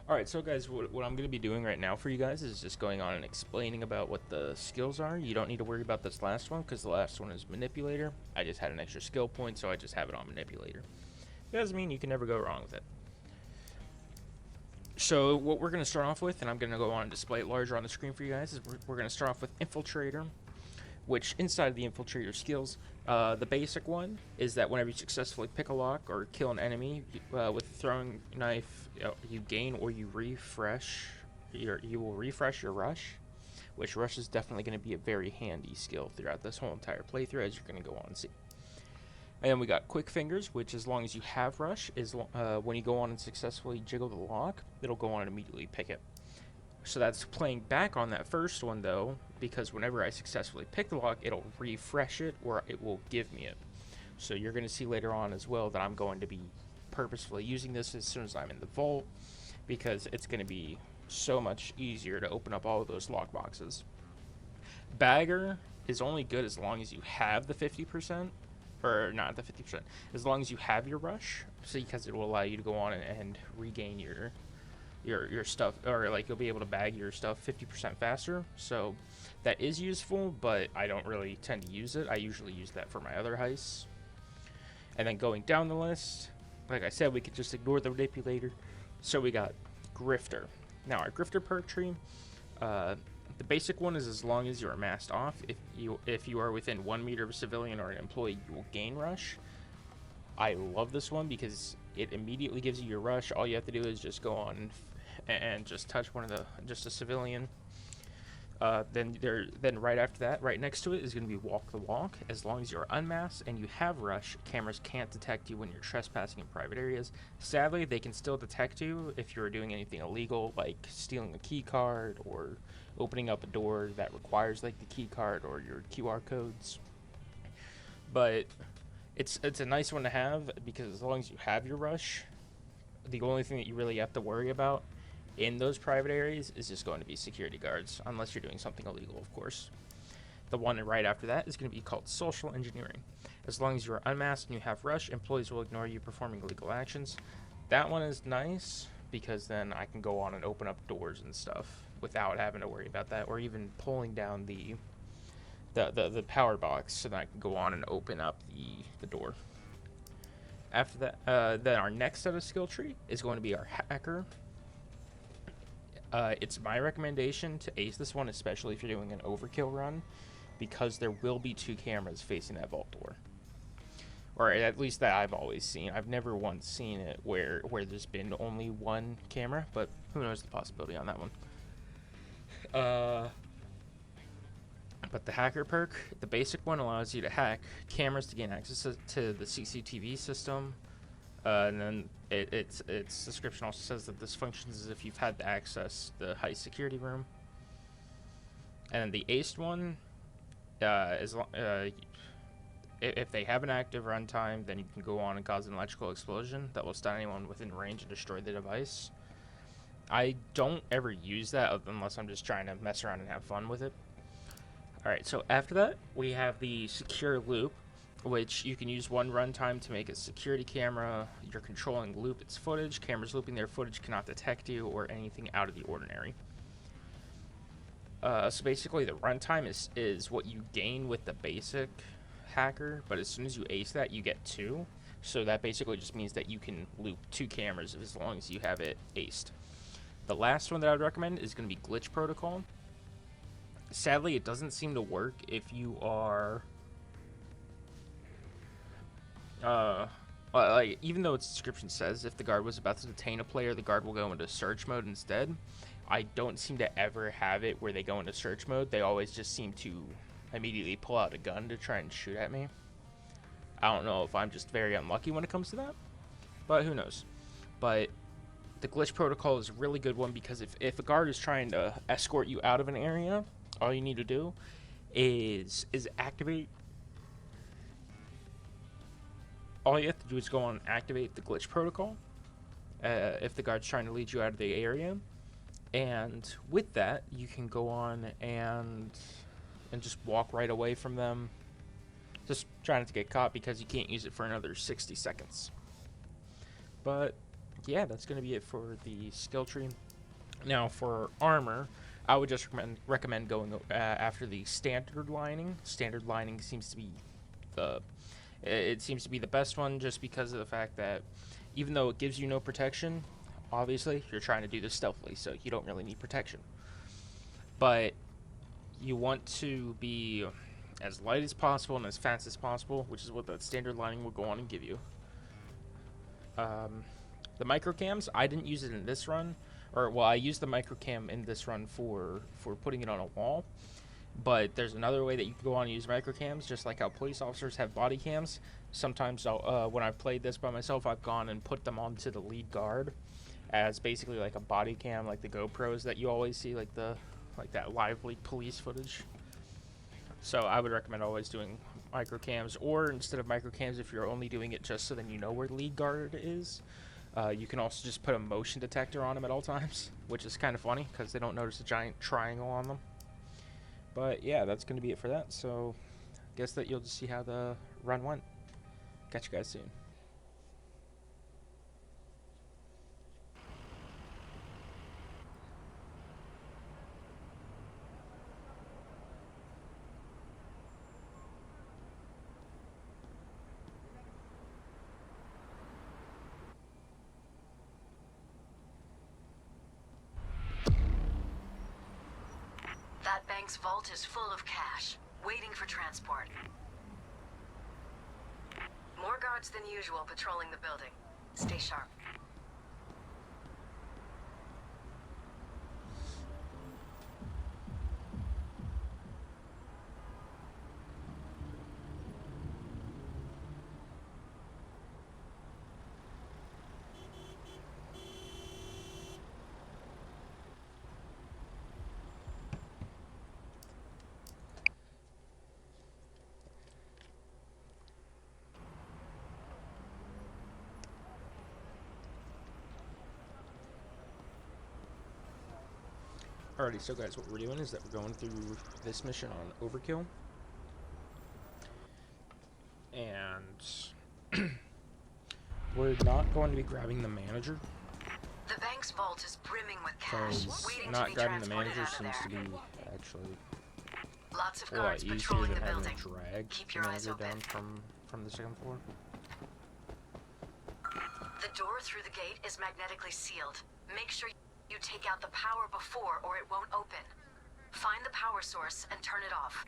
Alright, so guys, what I'm going to be doing right now for you guys is just going on and explaining about what the skills are. You don't need to worry about this last one, because the last one is Manipulator. I just had an extra skill point, so I just have it on Manipulator. It doesn't mean you can never go wrong with it. So what we're going to start off with, and I'm going to go on and display it larger on the screen for you guys, is we're going to start off with Infiltrator, which inside of the Infiltrator skills, the basic one is that whenever you successfully pick a lock or kill an enemy with a throwing knife, you gain or you refresh. You will refresh your rush, which rush is definitely going to be a very handy skill throughout this whole entire playthrough, as you're going to go on and see. And then we got Quick Fingers, which as long as you have rush, is when you go on and successfully jiggle the lock, it'll go on and immediately pick it. So that's playing back on that first one though, because whenever I successfully pick the lock, it'll refresh it or it will give me it. So you're going to see later on as well that I'm going to be purposefully using this as soon as I'm in the vault, because it's going to be so much easier to open up all of those lock boxes. Bagger is only good as long as you have the 50%, or not the 50%, as long as you have your rush, so because it will allow you to go on and regain your stuff, or like you'll be able to bag your stuff 50% faster. So that is useful, but I don't really tend to use it. I usually use that for my other heists. And then going down the list, like I said, we could just ignore the Manipulator. So we got Grifter. Now our Grifter perk tree, the basic one is as long as you are masked off. If you are within 1 meter of a civilian or an employee, you will gain rush. I love this one because it immediately gives you your rush. All you have to do is just go on and just touch just a civilian. Then right after that, right next to it, is going to be Walk the Walk. As long as you're unmasked and you have rush, cameras can't detect you when you're trespassing in private areas. Sadly, they can still detect you if you're doing anything illegal, like stealing a key card or opening up a door that requires like the key card or your QR codes. But it's a nice one to have, because as long as you have your rush, the only thing that you really have to worry about in those private areas is just going to be security guards, unless you're doing something illegal, of course. The one right after that is going to be called Social Engineering. As long as you are unmasked and you have rush, employees will ignore you performing illegal actions. That one is nice, because then I can go on and open up doors and stuff without having to worry about that, or even pulling down the power box so that I can go on and open up the door. After that, then our next set of skill tree is going to be our Hacker. It's my recommendation to ace this one, especially if you're doing an overkill run, because there will be 2 cameras facing that vault door. Or at least that I've always seen. I've never once seen it where there's been only 1 camera, but who knows the possibility on that one. But the Hacker perk, the basic one, allows you to hack cameras to gain access to the CCTV system. And then its description also says that this functions as if you've had to access the high security room. And then the aced one, if they have an active runtime, then you can go on and cause an electrical explosion that will stun anyone within range and destroy the device. I don't ever use that unless I'm just trying to mess around and have fun with it. Alright, so after that, we have the Secure Loop, which you can use 1 runtime to make a security camera. You're controlling loop its footage. Cameras looping their footage cannot detect you or anything out of the ordinary. So basically the runtime is what you gain with the basic Hacker, but as soon as you ace that, you get 2. So that basically just means that you can loop 2 cameras as long as you have it aced. The last one that I would recommend is going to be Glitch Protocol. Sadly, it doesn't seem to work if you are like, even though its description says if the guard was about to detain a player, the guard will go into search mode instead. I don't seem to ever have it where they go into search mode. They always just seem to immediately pull out a gun to try and shoot at me. I don't know if I'm just very unlucky when it comes to that, but who knows. But the Glitch Protocol is a really good one, because if a guard is trying to escort you out of an area, all you need to do is activate. All you have to do is go on and activate the Glitch Protocol if the guard's trying to lead you out of the area. And with that, you can go on and just walk right away from them. Just try not to get caught, because you can't use it for another 60 seconds. But yeah, that's going to be it for the skill tree. Now, for armor, I would just recommend going after the standard lining. Standard lining seems to be the it seems to be the best one, just because of the fact that even though it gives you no protection, obviously you're trying to do this stealthily, so you don't really need protection. But you want to be as light as possible and as fast as possible, which is what that standard lining will go on and give you. The microcams, I didn't use it in this run, or well, I used the microcam in this run for putting it on a wall. But there's another way that you can go on and use microcams, just like how police officers have body cams. Sometimes when I've played this by myself, I've gone and put them onto the lead guard as basically like a body cam, like the GoPros that you always see, like that live leak police footage. So I would recommend always doing microcams, or instead of microcams, if you're only doing it just so then you know where the lead guard is, you can also just put a motion detector on them at all times, which is kind of funny because they don't notice a giant triangle on them. But yeah, that's going to be it for that. So I guess that you'll just see how the run went. Catch you guys soon. That bank's vault is full of cash, waiting for transport. More guards than usual patrolling the building. Stay sharp. Alrighty, so guys, what we're doing is that we're going through this mission on Overkill. And we're not going to be grabbing the manager. The bank's vault is brimming with cash, waiting to Not be grabbing the transported manager out of seems to there. be actually Lots of a lot guards easier patrolling than the having building. to drag Keep the your eyes manager open. down from the second floor. The door through the gate is magnetically sealed. Make sure you take out the power before or it won't open. Find the power source and turn it off.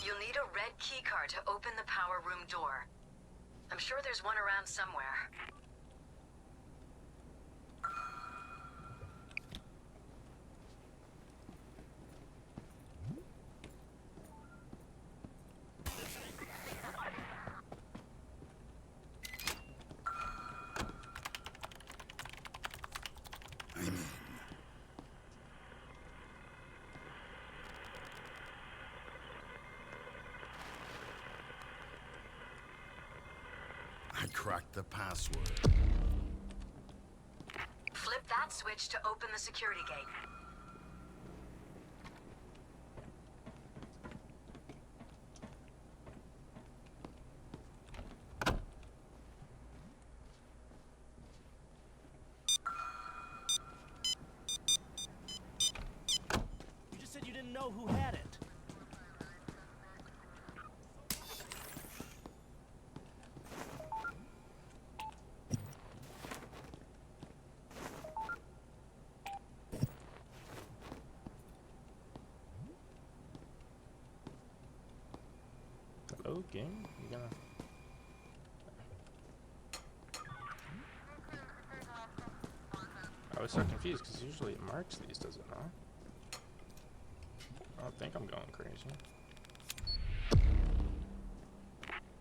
You'll need a red keycard to open the power room door. I'm sure there's one around somewhere. I cracked the password. Flip that switch to open the security gate. You just said you didn't know who had it. Hello, game? You gonna... was so confused because usually it marks these, does it not? I don't think I'm going crazy.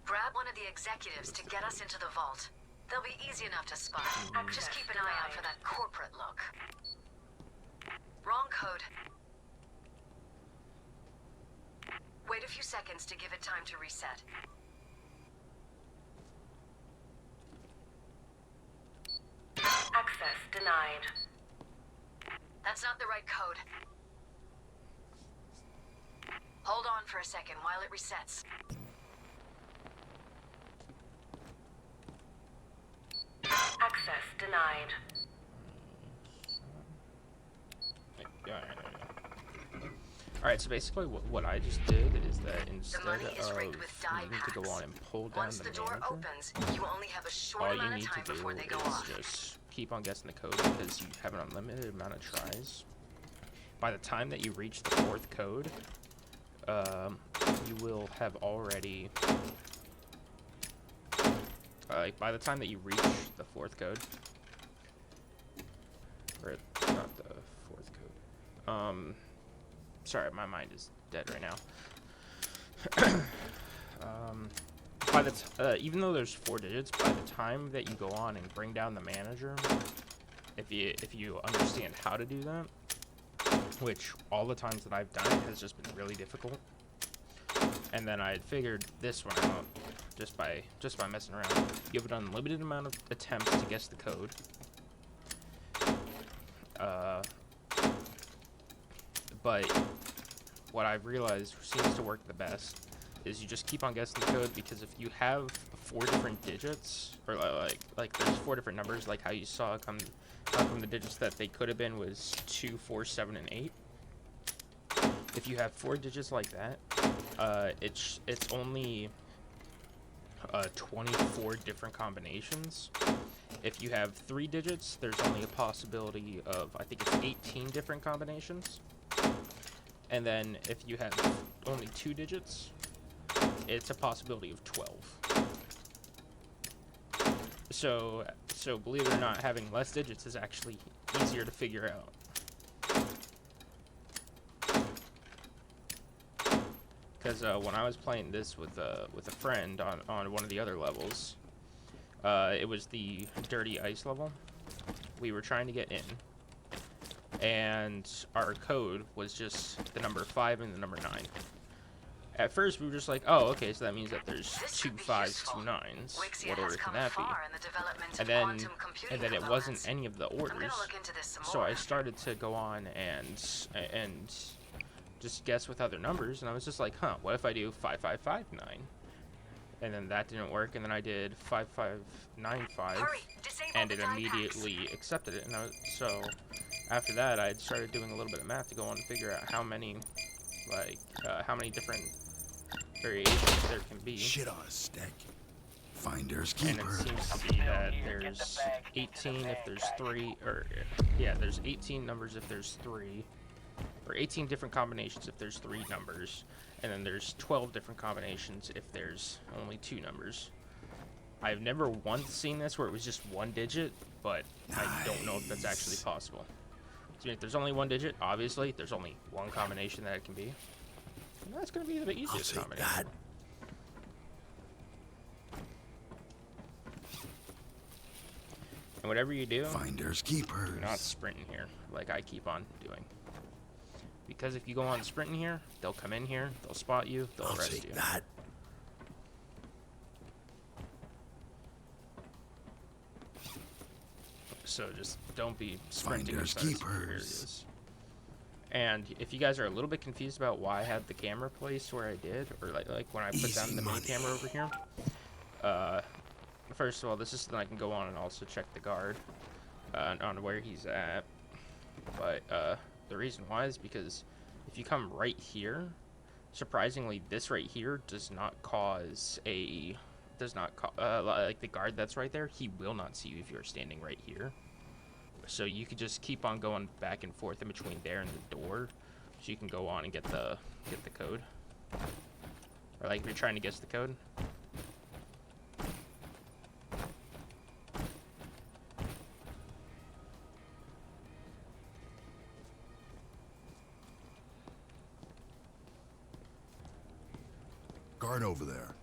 Grab one of the executives to get us into the vault. They'll be easy enough to spot. Just keep an eye out for that corporate look. Wrong code. Wait a few seconds to give it time to reset. Access denied. That's not the right code. Hold on for a second while it resets. Access denied. Alright, so basically what I just did is that instead The money is of rigged with die needing to go packs. on and pull down Once the the door manager, opens, you only have a short all you amount need of time to do before they go is off. just keep on guessing the code because you have an unlimited amount of tries. By the time that you reach the 4th code, you will have already... by the time that you reach the 4th code, or not the 4th code, sorry, my mind is dead right now. Even though there's 4 digits, by the time that you go on and bring down the manager, if you understand how to do that, which all the times that I've done it has just been really difficult, and then I had figured this one out just by messing around. You have an unlimited amount of attempts to guess the code. But what I've realized seems to work the best is you just keep on guessing the code, because if you have 4 different digits, or like there's 4 different numbers, like how you saw come from the digits that they could have been was 2, 4, 7, and 8. If you have 4 digits like that, it's only 24 different combinations. If you have 3 digits, there's only a possibility of, I think it's 18 different combinations. And then if you have only 2 digits, it's a possibility of 12. So believe it or not, having less digits is actually easier to figure out. Because when I was playing this with a friend on one of the other levels, it was the dirty ice level. We were trying to get in, and our code was just the number 5 and the number 9. At first, we were just like, oh, okay, so that means that there's 2 5s, 2 9s. What order can that be? And then it wasn't any of the orders. So I started to go on and just guess with other numbers, and I was just like, huh, what if I do 5 5 5 9? And then that didn't work, and then I did 5 5 9 5, and it immediately accepted it. And so after that, I started doing a little bit of math to go on and figure out how many different variations there can be. Shit on a stick. Finders And it keepers. seems to be that there's 18 if there's 3, or yeah, there's 18 numbers if there's 3, or 18 different combinations if there's 3 numbers, and then there's 12 different combinations if there's only 2 numbers. I've never once seen this where it was just 1 digit, but I don't know if that's actually possible. So if there's only 1 digit, obviously there's only 1 combination that it can be. And that's going to be the easiest combination. That. And whatever you do, Finders keepers. do not sprint in here like I keep on doing. Because if you go on sprinting here, they'll come in here, they'll spot you, they'll I'll arrest take you. that. So just don't be sprinting Finders inside secure keepers. areas. And if you guys are a little bit confused about why I had the camera placed where I did, or like when I put down Easy the main money. camera over here, first of all, this is so that I can go on and also check the guard on where he's at. But the reason why is because if you come right here, surprisingly, this right here does not cause like the guard that's right there, he will not see you if you're standing right here. So you could just keep on going back and forth in between there and the door, so you can go on and get the code. Or like if you're trying to guess the code. Guard over there.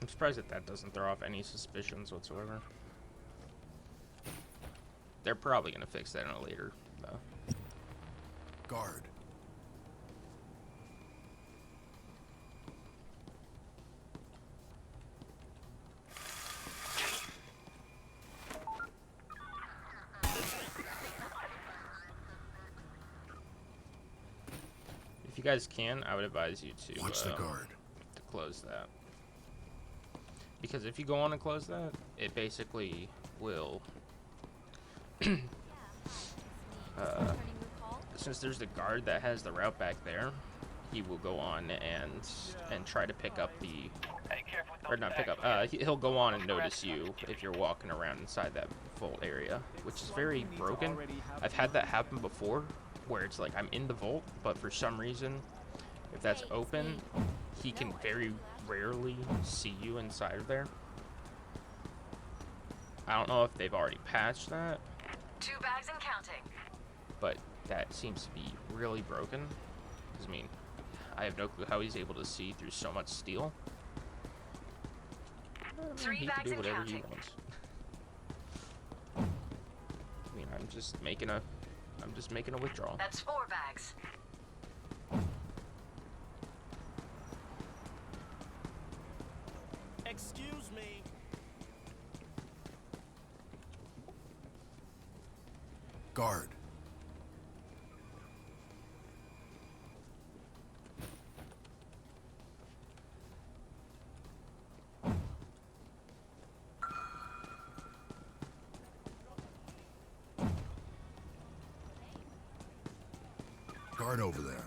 I'm surprised that doesn't throw off any suspicions whatsoever. They're probably gonna fix that in a later, though. Guard. If you guys can, I would advise you to Watch the guard. to close that. Because if you go on and close that, it basically will since there's the guard that has the route back there, he will go on and try to pick up the, or not pick up, he'll go on and notice you if you're walking around inside that vault area, which is very broken. I've had that happen before, where it's like I'm in the vault, but for some reason, if that's open, he can very rarely see you inside of there. I don't know if they've already patched that. 2 bags and counting. But that seems to be really broken. 'Cause, I mean, I have no clue how he's able to see through so much steel. 3 He can bags do and whatever he counting. wants. I mean, I'm just making a withdrawal. That's 4 bags. Excuse me. Guard. Guard over there.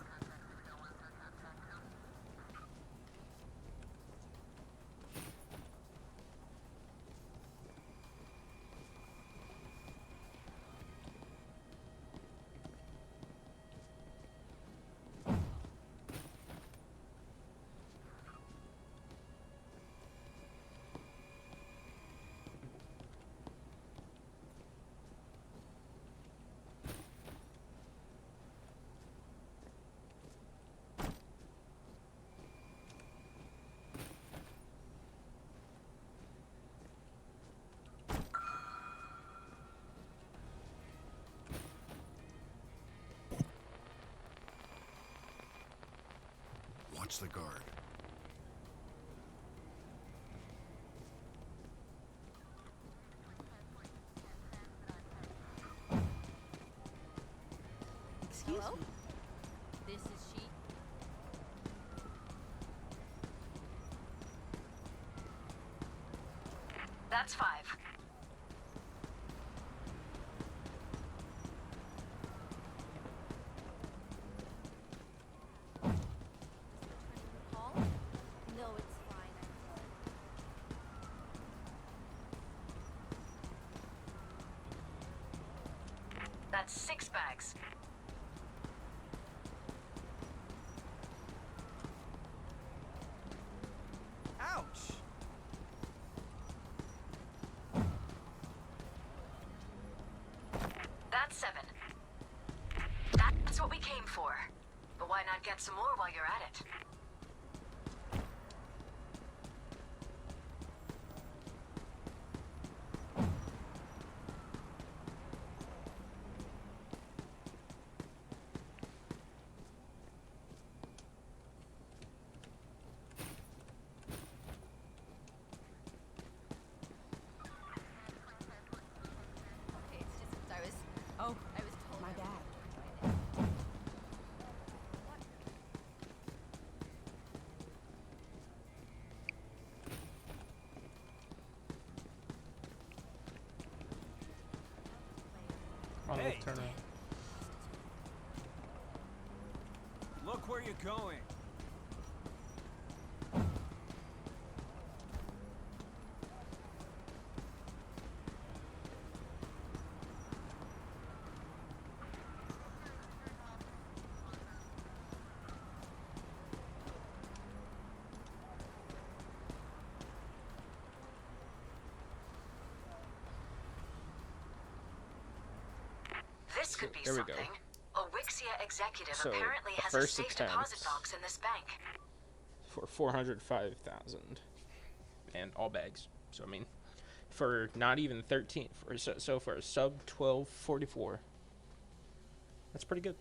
Watch the guard. Excuse me. This is she. That's 5. Call? No, it's fine. That's 6 bags. Ouch. That's 7. That's what we came for. But why not get some more while you're at it? Okay, it's just I was. Oh, I was told. My bad. On Hey. the turn around. Look where you're going. This could be there we something. go. A Wixia executive So, apparently the has a first safe deposit attempt box in this bank. for 405,000 and all bags. So I mean, for not even 13, for so for a sub 1244, that's pretty good.